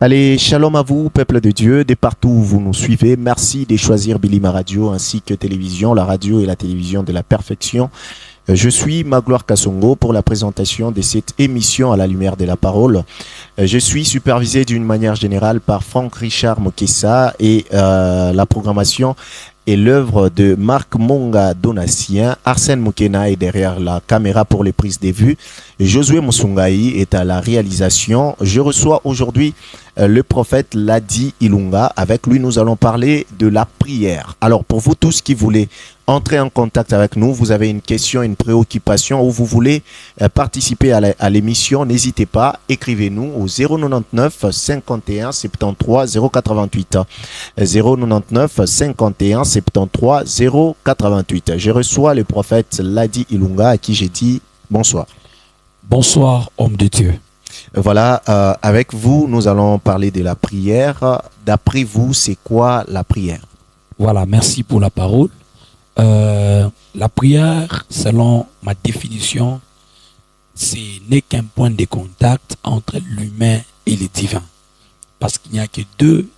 Allez, shalom à vous, peuple de Dieu, de partout où vous nous suivez. Merci de choisir Bilima Radio ainsi que télévision, la radio et la télévision de la perfection. Je suis Magloire Kassongo pour la présentation de cette émission à la lumière de la parole. Je suis supervisé d'une manière générale par Franck Richard Mokessa et la programmation est l'œuvre de Marc Monga Donatien. Arsène Moukena est derrière la caméra pour les prises de vue. Josué Moussungaï est à la réalisation. Je reçois aujourd'hui le prophète Ladi Ilunga. Avec lui, nous allons parler de la prière. Alors, pour vous tous qui voulez entrer en contact avec nous, vous avez une question, une préoccupation ou vous voulez participer à l'émission, n'hésitez pas, écrivez-nous au 099 51 73 088. 099 51 73 088. Je reçois le prophète Ladi Ilunga à qui j'ai dit bonsoir. Bonsoir, homme de Dieu. Voilà, avec vous, nous allons parler de la prière. D'après vous, c'est quoi la prière? Voilà, merci pour la parole. La prière, selon ma définition, ce n'est qu'un point de contact entre l'humain et le divin. Parce qu'il n'y a que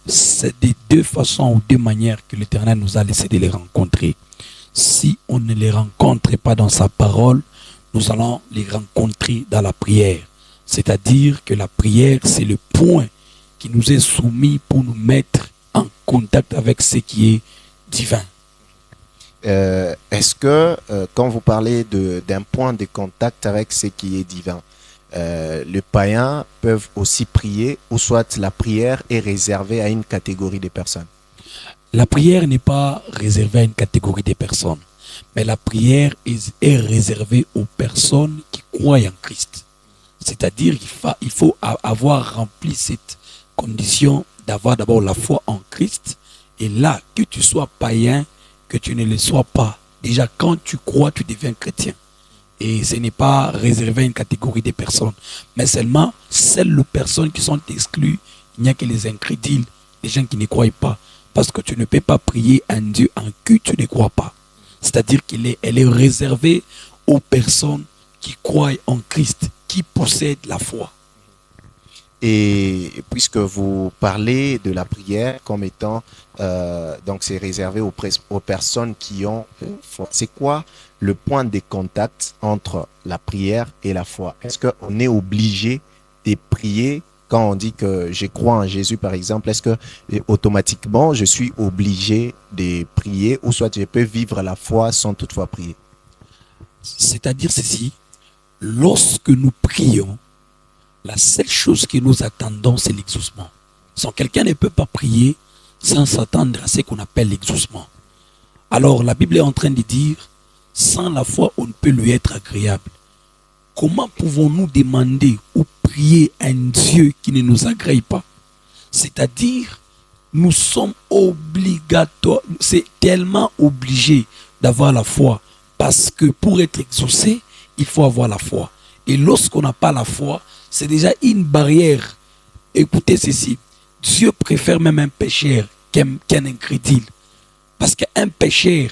c'est des deux façons ou deux manières que l'Éternel nous a laissé de les rencontrer. Si on ne les rencontre pas dans sa parole, nous allons les rencontrer dans la prière. C'est-à-dire que la prière, c'est le point qui nous est soumis pour nous mettre en contact avec ce qui est divin. Est-ce que quand vous parlez d'un point de contact avec ce qui est divin, les païens peuvent aussi prier ou soit la prière est réservée à une catégorie de personnes? La prière n'est pas réservée à une catégorie de personnes, mais la prière est réservée aux personnes qui croient en Christ. C'est-à-dire qu'il faut avoir rempli cette condition d'avoir d'abord la foi en Christ. Et là, que tu sois païen, que tu ne le sois pas, déjà quand tu crois, tu deviens chrétien. Et ce n'est pas réservé à une catégorie de personnes, mais seulement celles les personnes qui sont exclues. Il n'y a que les incrédules, les gens qui ne croient pas. Parce que tu ne peux pas prier un Dieu en qui tu ne crois pas. C'est-à-dire qu'elle est réservée aux personnes qui croient en Christ, qui possèdent la foi. Et puisque vous parlez de la prière comme étant, donc c'est réservé aux personnes qui ont foi. C'est quoi le point de contact entre la prière et la foi? Est-ce qu'on est obligé de prier quand on dit que je crois en Jésus, par exemple? Est-ce que automatiquement je suis obligé de prier ou soit je peux vivre la foi sans toutefois prier? C'est-à-dire ceci, lorsque nous prions, la seule chose que nous attendons, c'est l'exaucement. Sans quelqu'un ne peut pas prier sans s'attendre à ce qu'on appelle l'exaucement. Alors la Bible est en train de dire, sans la foi, on ne peut lui être agréable. Comment pouvons-nous demander ou prier un Dieu qui ne nous agrée pas? C'est-à-dire, nous sommes obligatoires, c'est tellement obligé d'avoir la foi. Parce que pour être exaucé, il faut avoir la foi. Et lorsqu'on n'a pas la foi, c'est déjà une barrière. Écoutez ceci, Dieu préfère même un pécheur qu'un incrédule. Parce qu'un pécheur,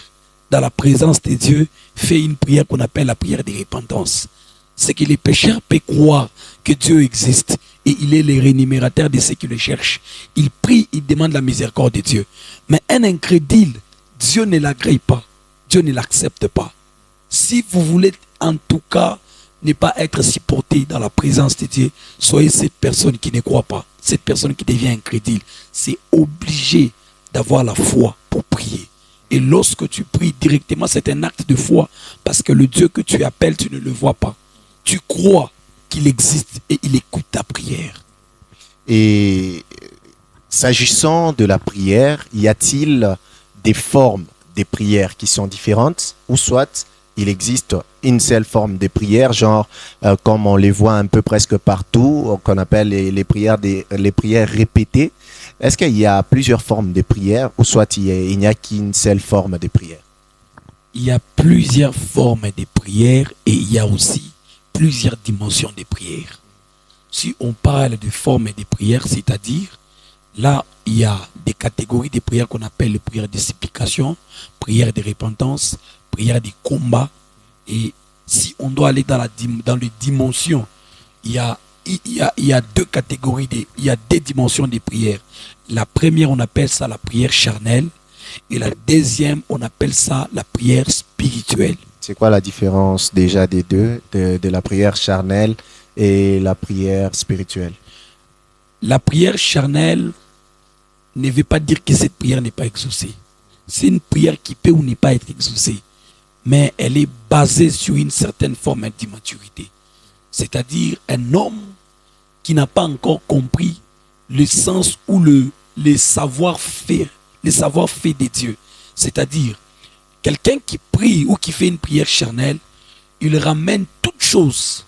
dans la présence de Dieu, fait une prière qu'on appelle la prière de repentance. C'est que les pécheurs peuvent croire que Dieu existe et il est le rémunérateur de ceux qui le cherchent. Il prie, il demande la miséricorde de Dieu. Mais un incrédule, Dieu ne l'agrée pas, Dieu ne l'accepte pas. Si vous voulez en tout cas ne pas être supporté dans la présence de Dieu, soyez cette personne qui ne croit pas, cette personne qui devient incrédule. C'est obligé d'avoir la foi pour prier. Et lorsque tu pries directement, c'est un acte de foi, parce que le Dieu que tu appelles, tu ne le vois pas. Tu crois qu'il existe et il écoute ta prière. Et s'agissant de la prière, y a-t-il des formes de prières qui sont différentes ou soit il existe une seule forme de prière, genre comme on les voit un peu presque partout, qu'on appelle les prières répétées? Est-ce qu'il y a plusieurs formes de prière ou soit il n'y a qu'une seule forme de prière? Il y a plusieurs formes de prière et il y a aussi plusieurs dimensions de prière. Si on parle de formes de prière, c'est-à-dire là, il y a des catégories de prières qu'on appelle les prières de supplication, prières de repentance, prières de combat. Et si on doit aller dans les dimensions, il y a il y a deux catégories, il y a deux dimensions des prières. La première, on appelle ça la prière charnelle. Et la deuxième, on appelle ça la prière spirituelle. C'est quoi la différence déjà des deux, de la prière charnelle et la prière spirituelle? La prière charnelle ne veut pas dire que cette prière n'est pas exaucée. C'est une prière qui peut ou ne pas être exaucée, mais elle est basée sur une certaine forme d'immaturité. C'est-à-dire un homme qui n'a pas encore compris le sens ou le savoir-faire de Dieu. C'est-à-dire, quelqu'un qui prie ou qui fait une prière charnelle, il ramène toute chose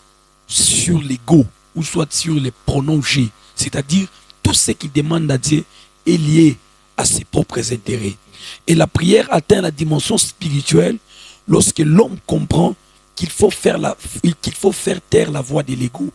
sur l'ego ou soit sur les pronoms G. C'est-à-dire, tout ce qu'il demande à Dieu est lié à ses propres intérêts. Et la prière atteint la dimension spirituelle lorsque l'homme comprend qu'il faut faire taire la voix de l'ego.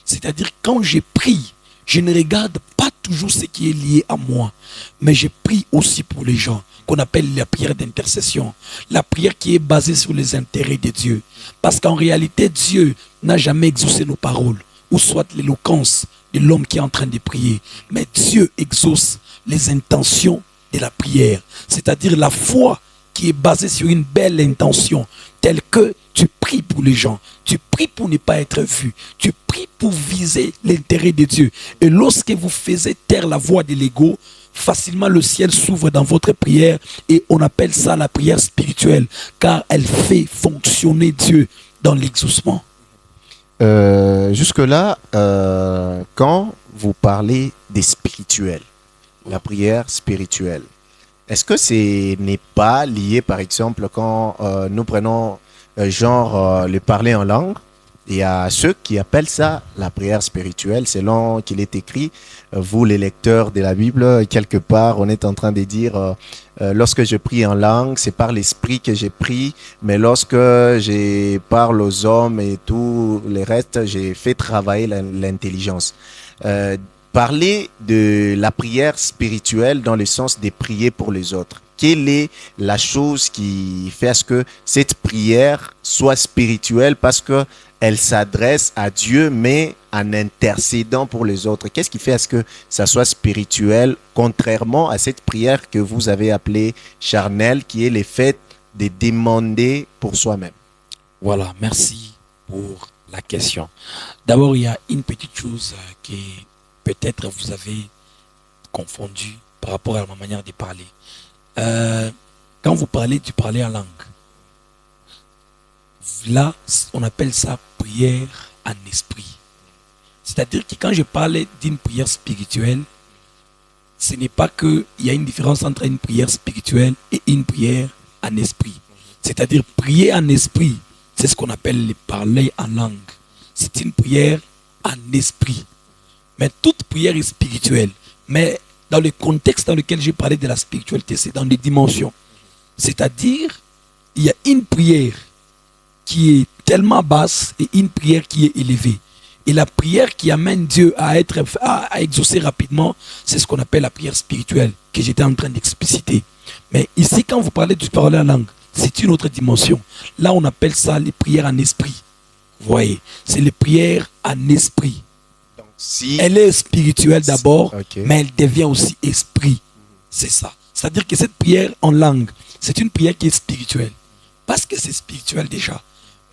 C'est-à-dire, quand je prie, je ne regarde pas toujours ce qui est lié à moi, mais je prie aussi pour les gens, qu'on appelle la prière d'intercession. La prière qui est basée sur les intérêts de Dieu. Parce qu'en réalité, Dieu n'a jamais exaucé nos paroles, ou soit l'éloquence de l'homme qui est en train de prier. Mais Dieu exauce les intentions de la prière. C'est-à-dire la foi qui est basée sur une belle intention, telle que tu pries pour les gens, tu pries pour ne pas être vu, tu pries pour viser l'intérêt de Dieu. Et lorsque vous faites taire la voix de l'ego, facilement le ciel s'ouvre dans votre prière et on appelle ça la prière spirituelle, car elle fait fonctionner Dieu dans l'exaucement. Jusque-là, quand vous parlez des spirituels, la prière spirituelle, est-ce que ce n'est pas lié, par exemple, quand nous prenons le parler en langue, il y a ceux qui appellent ça la prière spirituelle, selon qu'il est écrit, vous les lecteurs de la Bible, quelque part, on est en train de dire, lorsque je prie en langue, c'est par l'esprit que j'ai prie, mais lorsque je parle aux hommes et tout le reste, j'ai fait travailler l'intelligence. Parler de la prière spirituelle dans le sens de prier pour les autres. Quelle est la chose qui fait à ce que cette prière soit spirituelle parce que elle s'adresse à Dieu mais en intercédant pour les autres? Qu'est-ce qui fait à ce que ça soit spirituel contrairement à cette prière que vous avez appelée charnelle qui est le fait de demander pour soi-même? Voilà, merci pour la question. D'abord, il y a une petite chose qui peut-être vous avez confondu par rapport à ma manière de parler. Quand vous parlez du parler en langue, là, on appelle ça prière en esprit. C'est-à-dire que quand je parlais d'une prière spirituelle, ce n'est pas qu'il y a une différence entre une prière spirituelle et une prière en esprit. C'est-à-dire prier en esprit, c'est ce qu'on appelle le parler en langue. C'est une prière en esprit. Mais toute prière est spirituelle. Mais dans le contexte dans lequel j'ai parlé de la spiritualité, c'est dans des dimensions. C'est-à-dire, il y a une prière qui est tellement basse et une prière qui est élevée. Et la prière qui amène Dieu à exaucer rapidement, c'est ce qu'on appelle la prière spirituelle, que j'étais en train d'expliciter. Mais ici, quand vous parlez du parler en langue, c'est une autre dimension. Là, on appelle ça les prières en esprit. Vous voyez, c'est les prières en esprit. Si elle est spirituelle d'abord, okay, mais elle devient aussi esprit. C'est ça. C'est-à-dire que cette prière en langue, c'est une prière qui est spirituelle. Parce que c'est spirituel déjà.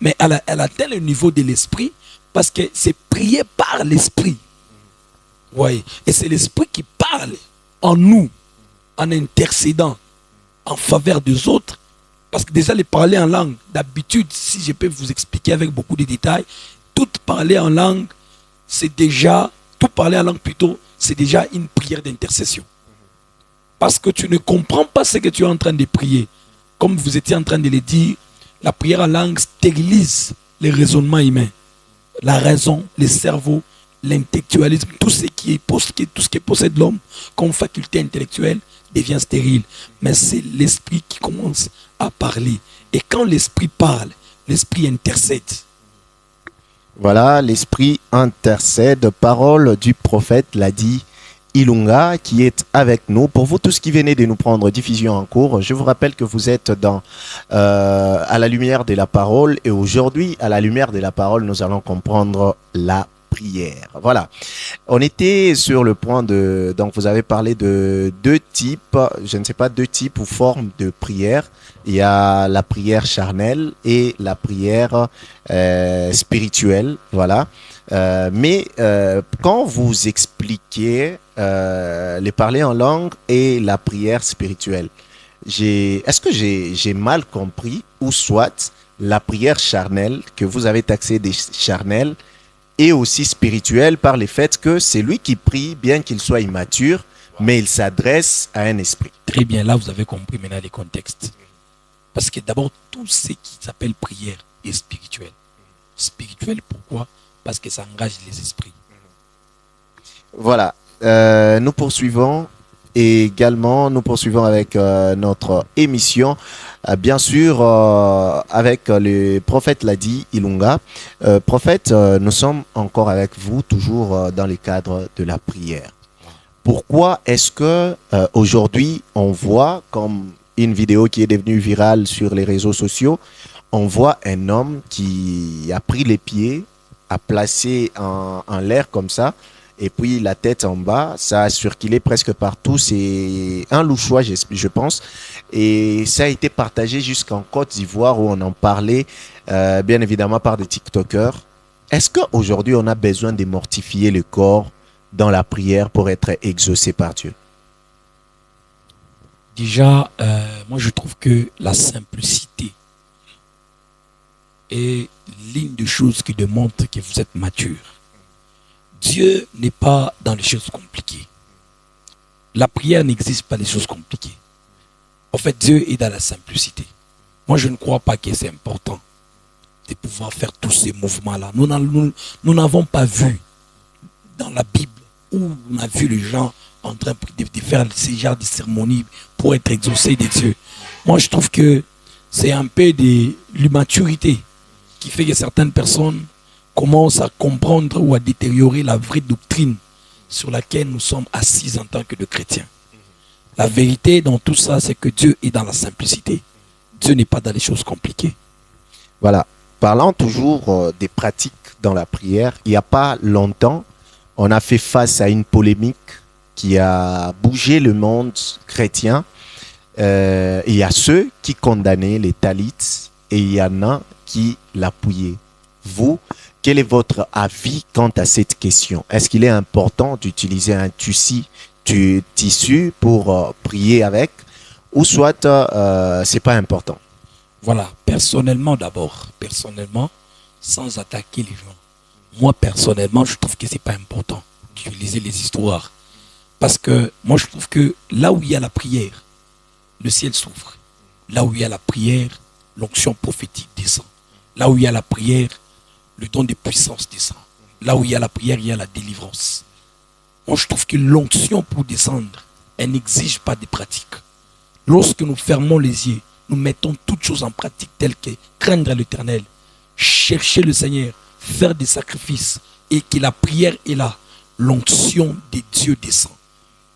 Mais elle atteint le niveau de l'esprit parce que c'est prié par l'esprit. Vous voyez. Et c'est l'esprit qui parle en nous, en intercédant en faveur des autres. Parce que déjà, les parler en langue, d'habitude, si je peux vous expliquer avec beaucoup de détails, tout parler en langue, c'est déjà, tout parler en langue plutôt, c'est déjà une prière d'intercession. Parce que tu ne comprends pas ce que tu es en train de prier. Comme vous étiez en train de le dire, la prière en langue stérilise les raisonnements humains. La raison, le cerveau, l'intellectualisme, tout ce qui possède l'homme comme faculté intellectuelle devient stérile. Mais c'est l'esprit qui commence à parler. Et quand l'esprit parle, l'esprit intercède. Voilà, l'esprit intercède. Parole du prophète l'a dit Ilunga qui est avec nous. Pour vous tous qui venez de nous prendre diffusion en cours, je vous rappelle que vous êtes à la lumière de la parole et aujourd'hui, à la lumière de la parole, nous allons comprendre la prière. Voilà. On était sur le point de... Donc, vous avez parlé de deux types, je ne sais pas, deux types ou formes de prière. Il y a la prière charnelle et la prière spirituelle. Voilà. Quand vous expliquez les parler en langue et la prière spirituelle, est-ce que j'ai mal compris ou soit la prière charnelle que vous avez taxée des charnelles est aussi spirituelle par le fait que c'est lui qui prie bien qu'il soit immature, mais il s'adresse à un esprit. Très bien, là vous avez compris maintenant les contextes. Parce que d'abord, tout ce qui s'appelle prière est spirituel. Spirituel, pourquoi? Parce que ça engage les esprits. Voilà. Nous poursuivons également, nous poursuivons avec notre émission. Bien sûr, avec le prophète Ladi Ilunga. Prophète, nous sommes encore avec vous, toujours dans le cadre de la prière. Pourquoi est-ce que aujourd'hui, on voit, comme une vidéo qui est devenue virale sur les réseaux sociaux, on voit un homme qui a pris les pieds, a placé en l'air comme ça, et puis la tête en bas, ça a circulé presque partout. C'est un louchois, je pense, et ça a été partagé jusqu'en Côte d'Ivoire où on en parlait, bien évidemment par des TikTokers. Est-ce qu'aujourd'hui on a besoin de mortifier le corps dans la prière pour être exaucé par Dieu? Déjà, moi je trouve que la simplicité est l'une des choses qui démontre que vous êtes mature. Dieu n'est pas dans les choses compliquées. La prière n'existe pas des choses compliquées. En fait, Dieu est dans la simplicité. Moi, je ne crois pas que c'est important de pouvoir faire tous ces mouvements-là. Nous n'avons pas vu dans la Bible où on a vu les gens en train de faire ces genres de cérémonies pour être exaucés de Dieu. Moi, je trouve que c'est un peu de l'immaturité qui fait que certaines personnes commencent à comprendre ou à détériorer la vraie doctrine sur laquelle nous sommes assis en tant que de chrétiens. La vérité dans tout ça, c'est que Dieu est dans la simplicité. Dieu n'est pas dans les choses compliquées. Voilà. Parlant toujours des pratiques dans la prière, il n'y a pas longtemps, on a fait face à une polémique qui a bougé le monde chrétien. Il y a ceux qui condamnaient les talits et il y en a qui l'appuyaient. Vous, quel est votre avis quant à cette question? Est-ce qu'il est important d'utiliser un tissu pour prier avec, ou soit c'est pas important? Voilà, personnellement d'abord, sans attaquer les gens. Moi personnellement, je trouve que c'est pas important d'utiliser les histoires. Parce que moi je trouve que là où il y a la prière, le ciel s'ouvre. Là où il y a la prière, l'onction prophétique descend. Là où il y a la prière, le don de puissance descend. Là où il y a la prière, il y a la délivrance. Moi, je trouve que l'onction pour descendre, elle n'exige pas de pratique. Lorsque nous fermons les yeux, nous mettons toutes choses en pratique telles que craindre l'Éternel, chercher le Seigneur, faire des sacrifices et que la prière est là, l'onction de Dieu descend.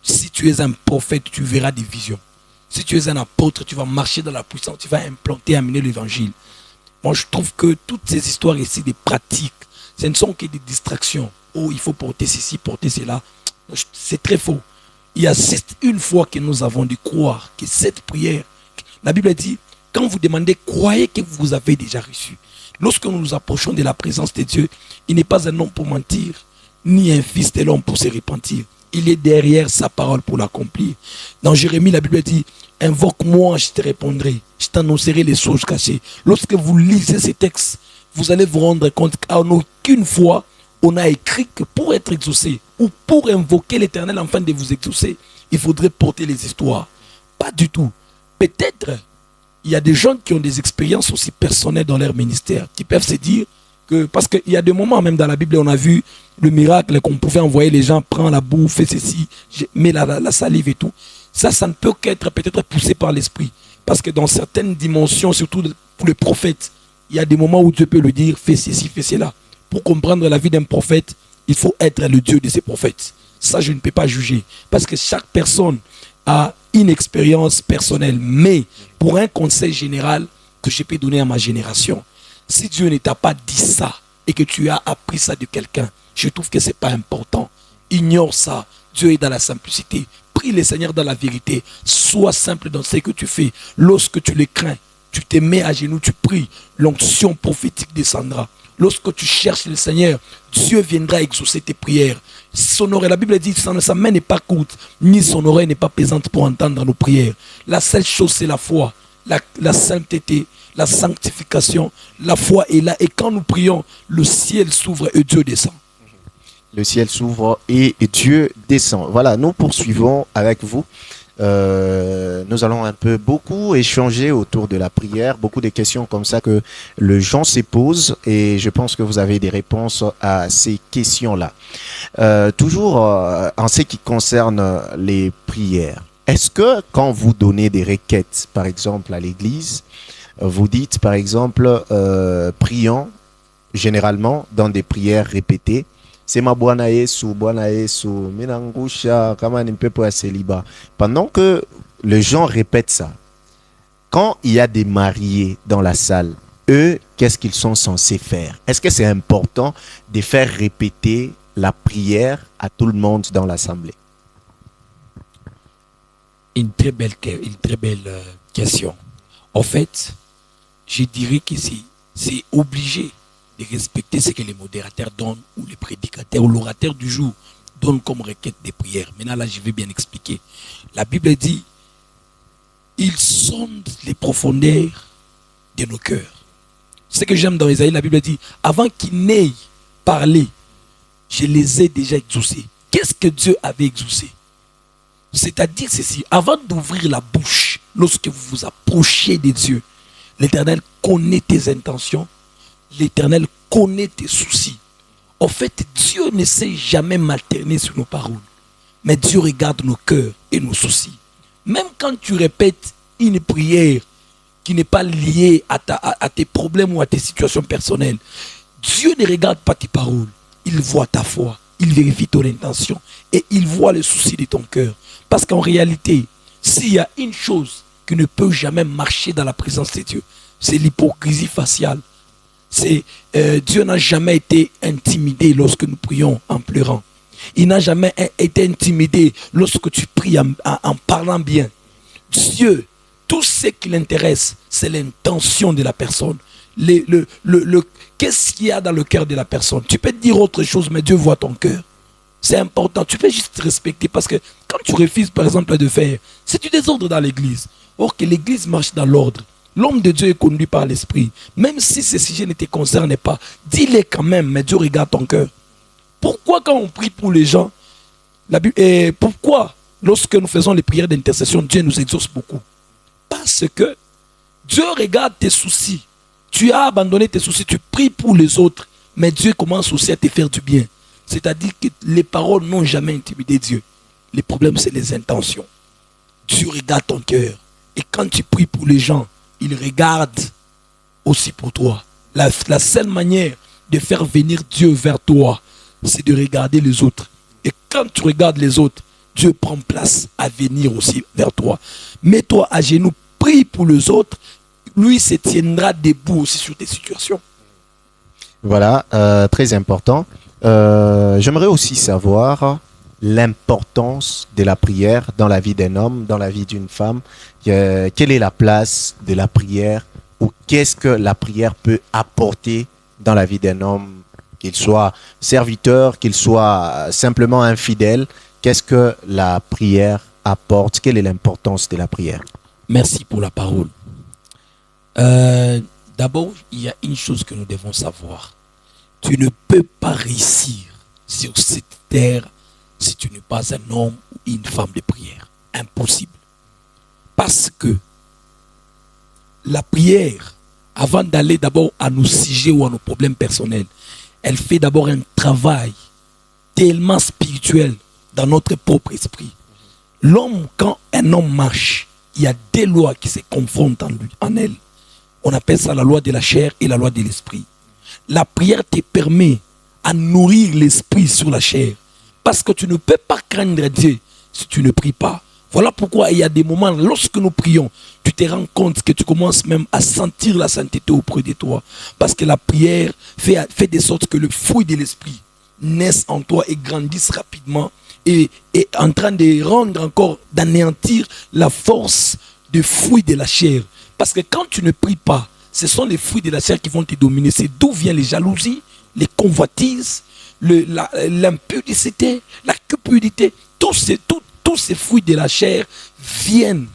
Si tu es un prophète, tu verras des visions. Si tu es un apôtre, tu vas marcher dans la puissance, tu vas implanter, amener l'évangile. Moi, je trouve que toutes ces histoires ici, des pratiques, ce ne sont que des distractions. Oh, il faut porter ceci, porter cela. C'est très faux. Il y a une fois que nous avons de croire que cette prière, la Bible dit, quand vous demandez, croyez que vous avez déjà reçu. Lorsque nous nous approchons de la présence de Dieu, il n'est pas un homme pour mentir, ni un fils de l'homme pour se repentir. Il est derrière sa parole pour l'accomplir. Dans Jérémie, la Bible dit, invoque-moi, je te répondrai. Je t'annoncerai les choses cachées. Lorsque vous lisez ces textes, vous allez vous rendre compte qu'en aucune fois, on a écrit que pour être exaucé ou pour invoquer l'Éternel afin de vous exaucer, il faudrait porter les histoires. Pas du tout. Peut-être, il y a des gens qui ont des expériences aussi personnelles dans leur ministère, qui peuvent se dire que, parce qu'il y a des moments même dans la Bible, on a vu le miracle qu'on pouvait envoyer les gens, prends la boue, fais ceci, mets la salive et tout. Ça ne peut qu'être peut-être poussé par l'esprit. Parce que dans certaines dimensions, surtout pour les prophètes, il y a des moments où Dieu peut lui dire, fais ceci, fais cela. Pour comprendre la vie d'un prophète, il faut être le Dieu de ces prophètes. Ça, je ne peux pas juger. Parce que chaque personne a une expérience personnelle. Mais pour un conseil général que je peux donner à ma génération, si Dieu ne t'a pas dit ça, et que tu as appris ça de quelqu'un, je trouve que ce n'est pas important. Ignore ça. Dieu est dans la simplicité. Prie le Seigneur dans la vérité. Sois simple dans ce que tu fais. Lorsque tu le crains, tu te mets à genoux, tu pries. L'onction prophétique descendra. Lorsque tu cherches le Seigneur, Dieu viendra exaucer tes prières. Son oreille, la Bible dit, sa main n'est pas courte, ni son oreille n'est pas pesante pour entendre nos prières. La seule chose, c'est la foi, la sainteté, la sanctification. La foi est là. Et quand nous prions, le ciel s'ouvre et Dieu descend. Le ciel s'ouvre et Dieu descend. Voilà, nous poursuivons avec vous. Nous allons beaucoup échanger autour de la prière, beaucoup de questions comme ça que les gens se posent et je pense que vous avez des réponses à ces questions-là. Toujours en ce qui concerne les prières, est-ce que quand vous donnez des requêtes, par exemple à l'église, vous dites par exemple prions généralement dans des prières répétées, c'est ma Bwana Yesu, Minangusha, kama ni mpepo ya célibat. Pendant que les gens répètent ça, quand il y a des mariés dans la salle, eux, qu'est-ce qu'ils sont censés faire? Est-ce que c'est important de faire répéter la prière à tout le monde dans l'assemblée? Une très belle question. En fait, je dirais que c'est obligé de respecter ce que les modérateurs donnent ou les prédicateurs ou l'orateur du jour donne comme requête des prières. Maintenant, là, je vais bien expliquer. La Bible dit, ils sondent les profondeurs de nos cœurs. Ce que j'aime dans Isaïe, la Bible dit, avant qu'ils n'aient parlé, je les ai déjà exaucés. Qu'est-ce que Dieu avait exaucé? C'est-à-dire ceci, avant d'ouvrir la bouche, lorsque vous vous approchez de Dieu, l'Éternel connaît tes intentions, l'Éternel connaît tes soucis. En fait, Dieu ne sait jamais m'alterner sur nos paroles. Mais Dieu regarde nos cœurs et nos soucis. Même quand tu répètes une prière qui n'est pas liée à tes problèmes ou à tes situations personnelles, Dieu ne regarde pas tes paroles. Il voit ta foi, il vérifie ton intention et il voit les soucis de ton cœur. Parce qu'en réalité, s'il y a une chose qui ne peut jamais marcher dans la présence de Dieu, c'est l'hypocrisie faciale. Dieu n'a jamais été intimidé lorsque nous prions en pleurant. Il n'a jamais été intimidé lorsque tu pries en parlant bien. Dieu, tout ce qui l'intéresse, c'est l'intention de la personne. Qu'est-ce qu'il y a dans le cœur de la personne? Tu peux dire autre chose, mais Dieu voit ton cœur. C'est important. Tu peux juste respecter parce que quand tu refuses, par exemple, de faire, c'est du désordre dans l'église. Or que l'église marche dans l'ordre. L'homme de Dieu est conduit par l'esprit. Même si ce sujet ne te concerne pas, dis-le quand même, mais Dieu regarde ton cœur. Pourquoi quand on prie pour les gens, pourquoi lorsque nous faisons les prières d'intercession, Dieu nous exauce beaucoup? Parce que Dieu regarde tes soucis. Tu as abandonné tes soucis, tu pries pour les autres, mais Dieu commence aussi à te faire du bien. C'est-à-dire que les paroles n'ont jamais intimidé Dieu. Le problème, c'est les intentions. Dieu regarde ton cœur. Et quand tu pries pour les gens, il regarde aussi pour toi. La seule manière de faire venir Dieu vers toi, c'est de regarder les autres. Et quand tu regardes les autres, Dieu prend place à venir aussi vers toi. Mets-toi à genoux, prie pour les autres. Lui se tiendra debout aussi sur tes situations. Voilà, très important. J'aimerais aussi savoir l'importance de la prière dans la vie d'un homme, dans la vie d'une femme. Quelle est la place de la prière ou qu'est-ce que la prière peut apporter dans la vie d'un homme, qu'il soit serviteur, qu'il soit simplement infidèle? Qu'est-ce que la prière apporte? Quelle est l'importance de la prière? Merci pour la parole. D'abord, il y a une chose que nous devons savoir. Tu ne peux pas réussir sur cette terre si tu n'es pas un homme ou une femme de prière. Impossible. Parce que la prière, avant d'aller d'abord à nos sujets ou à nos problèmes personnels, elle fait d'abord un travail tellement spirituel dans notre propre esprit. L'homme, quand un homme marche, il y a des lois qui se confrontent en elle. On appelle ça la loi de la chair et la loi de l'esprit. La prière te permet à nourrir l'esprit sur la chair. Parce que tu ne peux pas craindre Dieu si tu ne pries pas. Voilà pourquoi il y a des moments, lorsque nous prions, tu te rends compte que tu commences même à sentir la sainteté auprès de toi. Parce que la prière fait de sorte que le fruit de l'esprit naisse en toi et grandisse rapidement et est en train de rendre encore, d'anéantir la force de fruits de la chair. Parce que quand tu ne pries pas, ce sont les fruits de la chair qui vont te dominer. C'est d'où viennent les jalousies, les convoitises, l'impudicité, la cupidité. Tous ces fruits de la chair viennent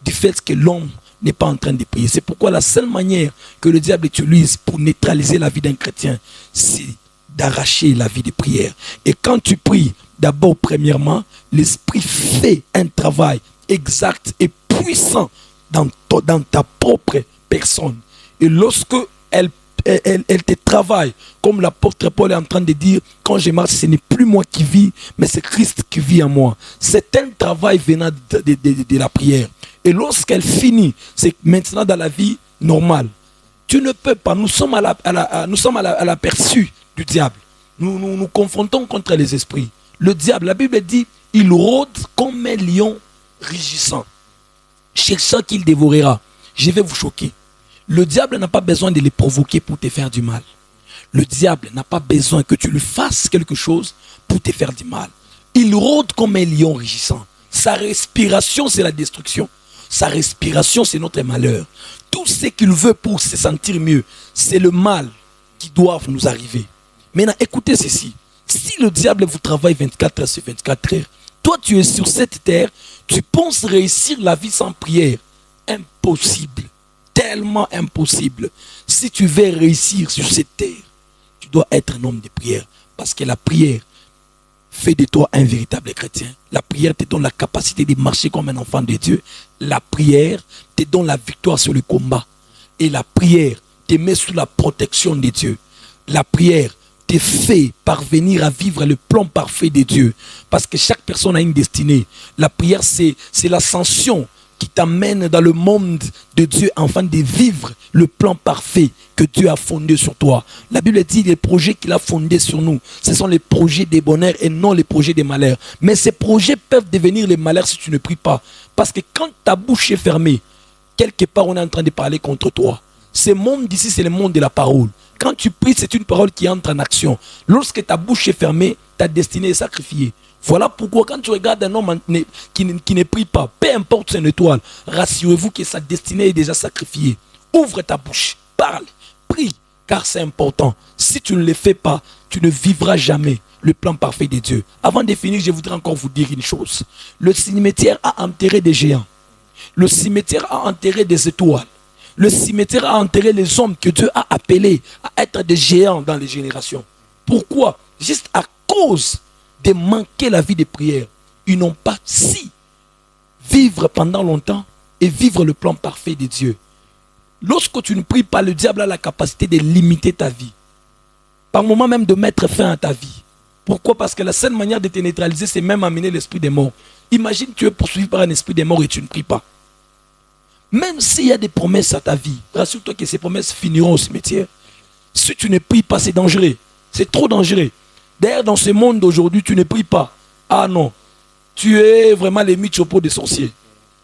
du fait que l'homme n'est pas en train de prier. C'est pourquoi la seule manière que le diable utilise pour neutraliser la vie d'un chrétien, c'est d'arracher la vie de prière. Et quand tu pries, d'abord, premièrement, l'esprit fait un travail exact et puissant dans ta propre personne. Et lorsque elle te travaille, comme l'apôtre Paul est en train de dire, quand je marche, ce n'est plus moi qui vis, mais c'est Christ qui vit en moi. C'est un travail venant de la prière. Et lorsqu'elle finit, c'est maintenant dans la vie normale. Tu ne peux pas, nous sommes à l'aperçu du diable. Nous confrontons contre les esprits. Le diable, la Bible dit, il rôde comme un lion rugissant, cherchant qu'il dévorera. Je vais vous choquer. Le diable n'a pas besoin de les provoquer pour te faire du mal. Le diable n'a pas besoin que tu lui fasses quelque chose pour te faire du mal. Il rôde comme un lion rugissant. Sa respiration, c'est la destruction. Sa respiration, c'est notre malheur. Tout ce qu'il veut pour se sentir mieux, c'est le mal qui doit nous arriver. Maintenant, écoutez ceci. Si le diable vous travaille 24 heures sur 24 heures, toi tu es sur cette terre, tu penses réussir la vie sans prière. Impossible. Tellement impossible. Si tu veux réussir sur cette terre, tu dois être un homme de prière. Parce que la prière fait de toi un véritable chrétien. La prière te donne la capacité de marcher comme un enfant de Dieu. La prière te donne la victoire sur le combat. Et la prière te met sous la protection de Dieu. La prière te fait parvenir à vivre le plan parfait de Dieu. Parce que chaque personne a une destinée. La prière, c'est l'ascension qui t'amène dans le monde de Dieu afin de vivre le plan parfait que Dieu a fondé sur toi. La Bible dit les projets qu'il a fondés sur nous, ce sont les projets des bonheurs et non les projets des malheurs. Mais ces projets peuvent devenir les malheurs si tu ne pries pas. Parce que quand ta bouche est fermée, quelque part on est en train de parler contre toi. Ce monde d'ici, c'est le monde de la parole. Quand tu pries, c'est une parole qui entre en action. Lorsque ta bouche est fermée, ta destinée est sacrifiée. Voilà pourquoi quand tu regardes un homme qui ne prie pas, peu importe son étoile, rassurez-vous que sa destinée est déjà sacrifiée. Ouvre ta bouche, parle, prie, car c'est important. Si tu ne le fais pas, tu ne vivras jamais le plan parfait de Dieu. Avant de finir, je voudrais encore vous dire une chose. Le cimetière a enterré des géants. Le cimetière a enterré des étoiles. Le cimetière a enterré les hommes que Dieu a appelés à être des géants dans les générations. Pourquoi? Juste à cause de manquer la vie de prière. Ils n'ont pas su vivre pendant longtemps et vivre le plan parfait de Dieu. Lorsque tu ne pries pas, le diable a la capacité de limiter ta vie. Par moment même de mettre fin à ta vie. Pourquoi? Parce que la seule manière de te neutraliser, c'est même amener l'esprit des morts. Imagine tu es poursuivi par un esprit des morts et tu ne pries pas. Même s'il y a des promesses à ta vie, rassure-toi que ces promesses finiront au cimetière. Si tu ne pries pas, c'est dangereux. C'est trop dangereux. D'ailleurs, dans ce monde d'aujourd'hui, tu ne pries pas. Ah non, tu es vraiment les chapeaux des sorciers.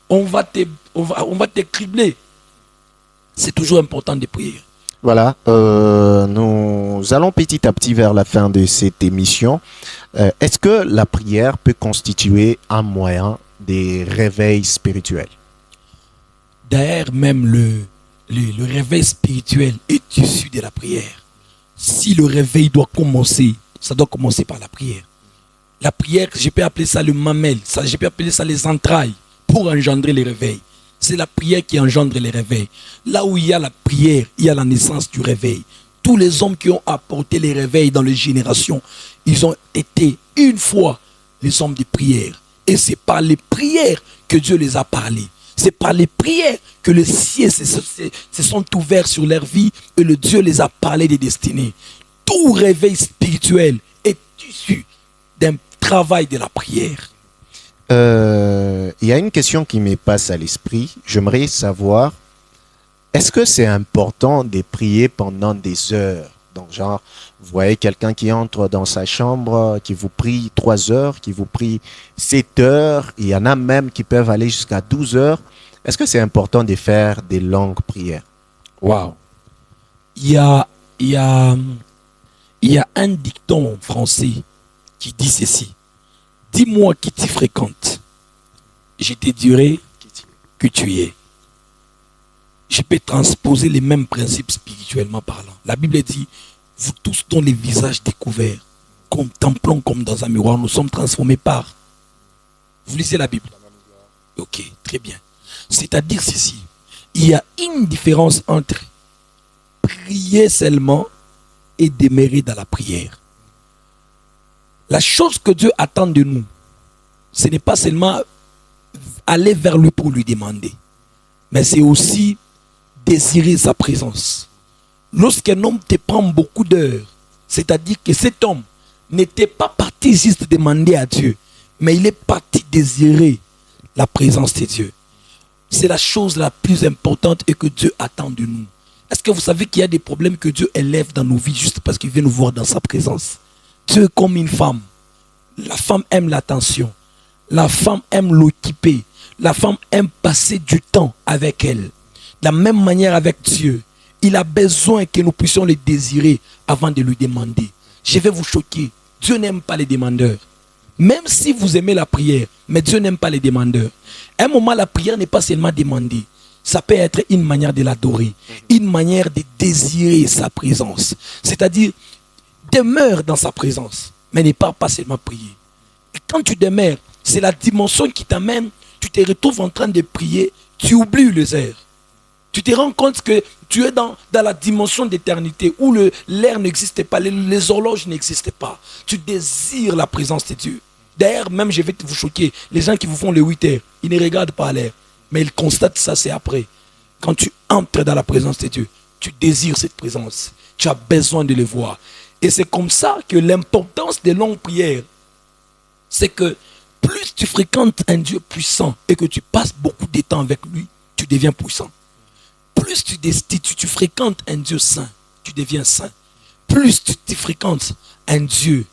On va te cribler. C'est toujours important de prier. Voilà, nous allons petit à petit vers la fin de cette émission. Est-ce que la prière peut constituer un moyen de réveil spirituel? D'ailleurs, même le réveil spirituel est issu de la prière. Si le réveil doit commencer, ça doit commencer par la prière. La prière, je peux appeler ça le mamelle, je peux appeler ça les entrailles pour engendrer les réveils. C'est la prière qui engendre les réveils. Là où il y a la prière, il y a la naissance du réveil. Tous les hommes qui ont apporté les réveils dans les générations, ils ont été une fois les hommes de prière. Et c'est par les prières que Dieu les a parlé. C'est par les prières que les cieux se sont ouverts sur leur vie et le Dieu les a parlé des destinées. Tout réveil spirituel est issu d'un travail de la prière. Il y a une question qui me passe à l'esprit. J'aimerais savoir, est-ce que c'est important de prier pendant des heures Donc, genre, vous voyez quelqu'un qui entre dans sa chambre, qui vous prie 3 heures, qui vous prie 7 heures. Il y en a même qui peuvent aller jusqu'à 12 heures. Est-ce que c'est important de faire des longues prières? Waouh. Il y a, il y a, il y a un dicton français qui dit ceci. Dis-moi qui t'y fréquente. Je te dirai que tu y es. Je peux transposer les mêmes principes spirituellement parlant. La Bible dit, vous tous dont les visages découverts, contemplons comme dans un miroir, nous sommes transformés par. Vous lisez la Bible? Ok, très bien. C'est-à-dire ceci, il y a une différence entre prier seulement et demeurer dans la prière. La chose que Dieu attend de nous, ce n'est pas seulement aller vers lui pour lui demander, mais c'est aussi désirer sa présence. Lorsqu'un homme te prend beaucoup d'heures, c'est-à-dire que cet homme n'était pas parti juste demander à Dieu, mais il est parti désirer la présence de Dieu. C'est la chose la plus importante et que Dieu attend de nous. Est-ce que vous savez qu'il y a des problèmes que Dieu élève dans nos vies juste parce qu'il vient nous voir dans sa présence? Dieu est comme une femme. La femme aime l'attention. La femme aime l'occuper. La femme aime passer du temps avec elle. De la même manière avec Dieu, il a besoin que nous puissions le désirer avant de lui demander. Je vais vous choquer. Dieu n'aime pas les demandeurs. Même si vous aimez la prière, mais Dieu n'aime pas les demandeurs. À un moment, la prière n'est pas seulement demander. Ça peut être une manière de l'adorer, une manière de désirer sa présence. C'est-à-dire, demeure dans sa présence, mais ne pas seulement prier. Et quand tu demeures, c'est la dimension qui t'amène, tu te retrouves en train de prier, tu oublies les heures. Tu te rends compte que tu es dans la dimension d'éternité où l'air n'existe pas, les horloges n'existent pas. Tu désires la présence de Dieu. D'ailleurs, même je vais vous choquer, les gens qui vous font les 8 heures, ils ne regardent pas l'air. Mais ils constatent ça, c'est après. Quand tu entres dans la présence de Dieu, tu désires cette présence. Tu as besoin de le voir. Et c'est comme ça que l'importance des longues prières, c'est que plus tu fréquentes un Dieu puissant et que tu passes beaucoup de temps avec lui, tu deviens puissant. Plus tu fréquentes un Dieu saint, tu deviens saint. Plus tu fréquentes un Dieu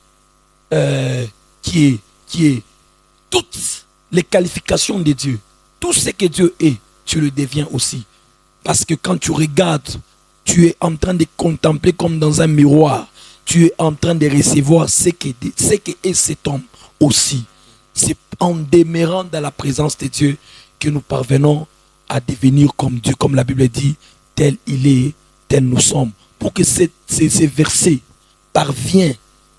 qui est toutes les qualifications de Dieu, tout ce que Dieu est, tu le deviens aussi. Parce que quand tu regardes, tu es en train de contempler comme dans un miroir. Tu es en train de recevoir ce que est cet homme aussi. C'est en demeurant dans la présence de Dieu que nous parvenons à devenir comme Dieu, comme la Bible dit, tel il est, tel nous sommes. Pour que ces versets parviennent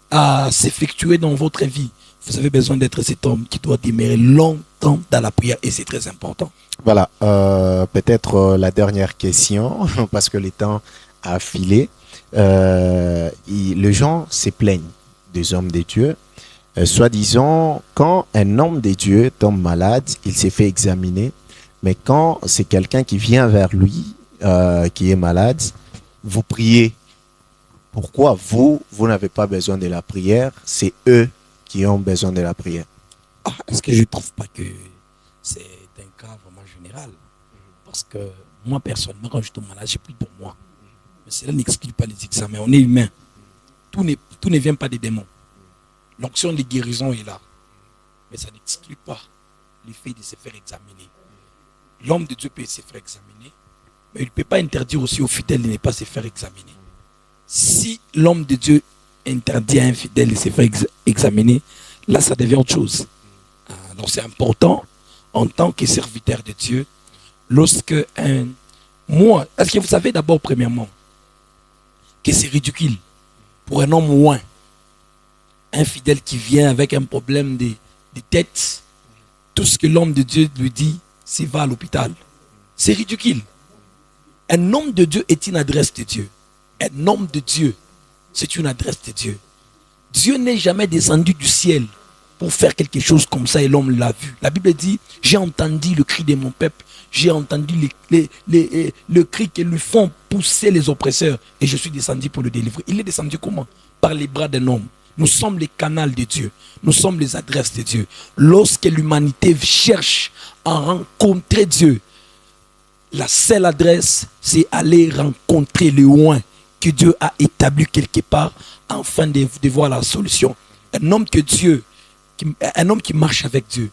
à s'effectuer dans votre vie, vous avez besoin d'être cet homme qui doit demeurer longtemps dans la prière et c'est très important. Voilà, peut-être la dernière question, parce que le temps a filé. Les gens se plaignent des hommes de Dieu. Soi-disant, quand un homme de Dieu tombe malade, il s'est fait examiner. Mais quand c'est quelqu'un qui vient vers lui, qui est malade, vous priez. Pourquoi vous n'avez pas besoin de la prière? C'est eux qui ont besoin de la prière. Est-ce que je ne trouve pas que c'est un cas vraiment général? Parce que moi, personnellement, quand je tombe malade, j'ai pris pour moi. Mais cela n'exclut pas les examens. On est humain. Tout ne vient pas des démons. L'onction de guérison est là. Mais ça n'exclut pas le fait de se faire examiner. L'homme de Dieu peut se faire examiner, mais il ne peut pas interdire aussi aux fidèles de ne pas se faire examiner. Si l'homme de Dieu interdit à un fidèle de se faire examiner, là ça devient autre chose. Donc c'est important en tant que serviteur de Dieu, lorsque est-ce que vous savez d'abord premièrement que c'est ridicule pour un homme loin, un fidèle qui vient avec un problème de tête, tout ce que l'homme de Dieu lui dit, s'il va à l'hôpital, c'est ridicule. Un homme de Dieu est une adresse de Dieu. Un homme de Dieu, c'est une adresse de Dieu. Dieu n'est jamais descendu du ciel pour faire quelque chose comme ça et l'homme l'a vu. La Bible dit, j'ai entendu le cri de mon peuple, j'ai entendu le cri que lui font pousser les oppresseurs et je suis descendu pour le délivrer. Il est descendu comment? Par les bras d'un homme. Nous sommes les canaux de Dieu. Nous sommes les adresses de Dieu. Lorsque l'humanité cherche à rencontrer Dieu, la seule adresse, c'est aller rencontrer le loin que Dieu a établi quelque part afin de voir la solution. Un homme qui marche avec Dieu,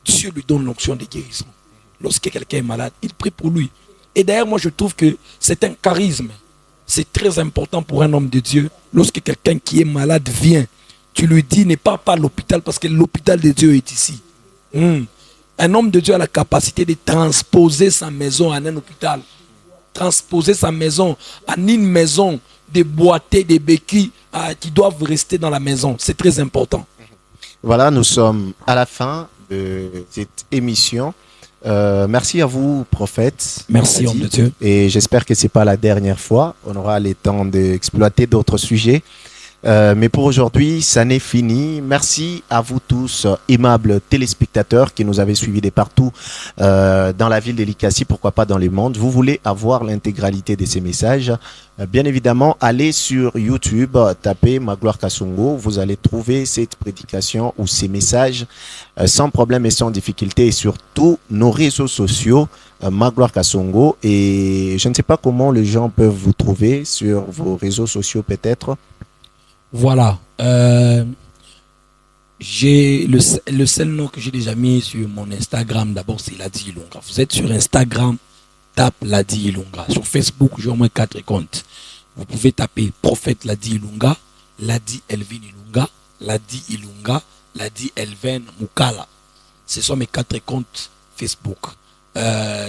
Dieu lui donne l'onction de guérison. Lorsque quelqu'un est malade, il prie pour lui. Et d'ailleurs, moi je trouve que c'est un charisme. C'est très important pour un homme de Dieu. Lorsque quelqu'un qui est malade vient, tu lui dis ne pars pas à l'hôpital parce que l'hôpital de Dieu est ici. Un homme de Dieu a la capacité de transposer sa maison à un hôpital. Transposer sa maison à une maison de boîtiers, de béquilles qui doivent rester dans la maison. C'est très important. Voilà, nous sommes à la fin de cette émission. Merci à vous, prophète. Merci, homme de Dieu. Et j'espère que ce n'est pas la dernière fois. On aura le temps d'exploiter d'autres sujets. Mais pour aujourd'hui, ça n'est fini. Merci à vous tous, aimables téléspectateurs qui nous avez suivis de partout dans la ville de Likasi, pourquoi pas dans le monde. Vous voulez avoir l'intégralité de ces messages, bien évidemment, allez sur YouTube, tapez Magloire Kasongo, vous allez trouver cette prédication ou ces messages sans problème et sans difficulté, et sur tous nos réseaux sociaux, Magloire Kasongo. Et je ne sais pas comment les gens peuvent vous trouver sur vos réseaux sociaux peut-être. Voilà. J'ai le seul nom que j'ai déjà mis sur mon Instagram, d'abord, c'est Ladi Ilunga. Vous êtes sur Instagram, tape Ladi Ilunga. Sur Facebook, j'ai au moins 4 comptes. Vous pouvez taper Prophète Ladi Ilunga, Ladi Elvin Ilunga, Ladi Ilunga, Ladi Elvin Mukala. Ce sont mes 4 comptes Facebook.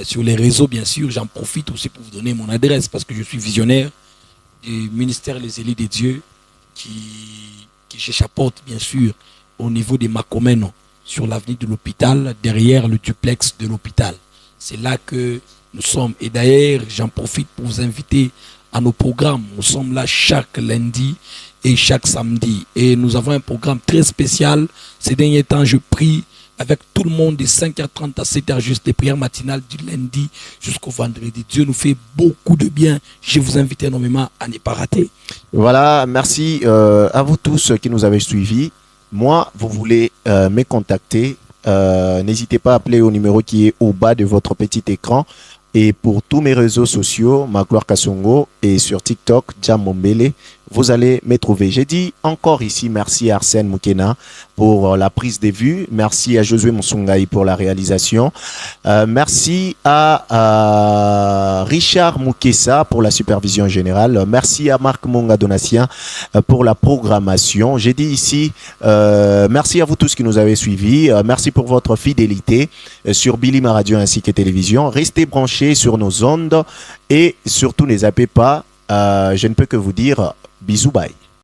Sur les réseaux, bien sûr, j'en profite aussi pour vous donner mon adresse parce que je suis visionnaire du ministère Les Élites des Dieux qui s'échappote bien sûr au niveau des Makomeno sur l'avenue de l'hôpital, derrière le duplex de l'hôpital. C'est là que nous sommes. Et d'ailleurs, j'en profite pour vous inviter à nos programmes. Nous sommes là chaque lundi et chaque samedi. Et nous avons un programme très spécial. Ces derniers temps, je prie avec tout le monde de 5h30 à 7h, juste les prières matinales du lundi jusqu'au vendredi. Dieu nous fait beaucoup de bien. Je vous invite énormément à ne pas rater. Voilà, merci à vous tous qui nous avez suivis. Moi, vous voulez me contacter, n'hésitez pas à appeler au numéro qui est au bas de votre petit écran. Et pour tous mes réseaux sociaux, Magloire Kasongo, et sur TikTok, Djamombele, vous allez me trouver. J'ai dit encore ici merci à Arsène Moukena pour la prise de vue. Merci à Josué Monsungaï pour la réalisation. Merci à Richard Moukessa pour la supervision générale. Merci à Marc Monga Donatien pour la programmation. J'ai dit ici merci à vous tous qui nous avez suivis. Merci pour votre fidélité sur Bilima Radio ainsi que télévision. Restez branchés sur nos ondes et surtout ne zappez pas. Je ne peux que vous dire bisous, bye.